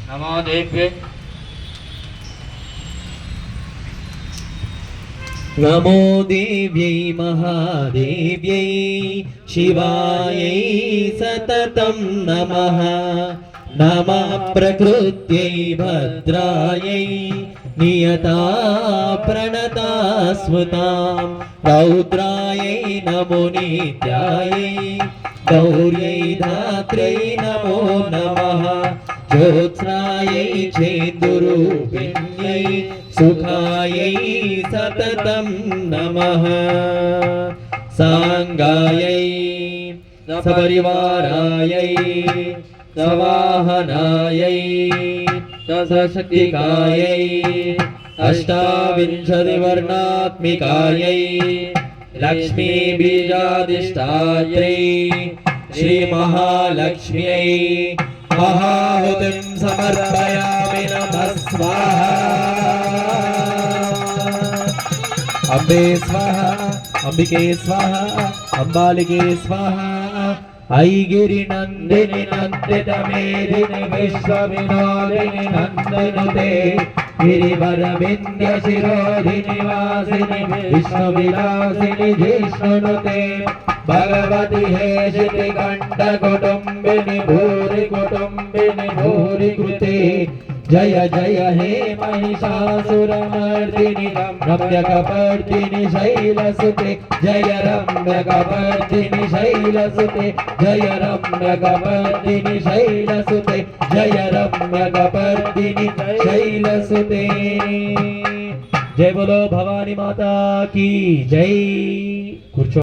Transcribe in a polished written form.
नमो देव्ये नमो देव्यै महादेव्यै शिवायै सततं नमः। नमः प्रकृत्यै भद्रायै नियता प्रणता स्मृतां। रौद्रायै नमो नित्यायै गौर्यै धात्र्यै नमो नमः। ज्योत्स्नायै चेन्दुरूपिण्यै सुखायै सततं नमः। सांगायै सपरिवारायै सवाहनायै सशक्तिकायै अष्टाविंशतिवर्णात्मिकायै लक्ष्मी बीजाधिष्ठात्रै श्रीमहालक्ष्म्यै महाहुतिं समर्पयामि। नमः स्वाहा। अम्बे स्वाहा, अंबिके स्वाहा, अंबालिके स्वाहा। ऐगिरिनन्दिनि नन्दितमेदिनि विश्वविनोदिनि नन्दनुते गिरिवरविन्द्यशिरोधिनि वासिनि विष्णुविलासिनि जिष्णुनुते। भगवति हेशिति कण्ठकुटुम्बिनि भूरि कुटुम्बिनि भूरि कृते। जय जय हे महिषासुरमर्दिनि रम्यकपर्दिनि शैलसुते। जय रम्यकपर्दिनि शैलसुते। जय रम्यकपर्दिनि शैलसुते। जय रम्यकपर्दिनि शैलसुते। जय बोलो भवानी माता की जय।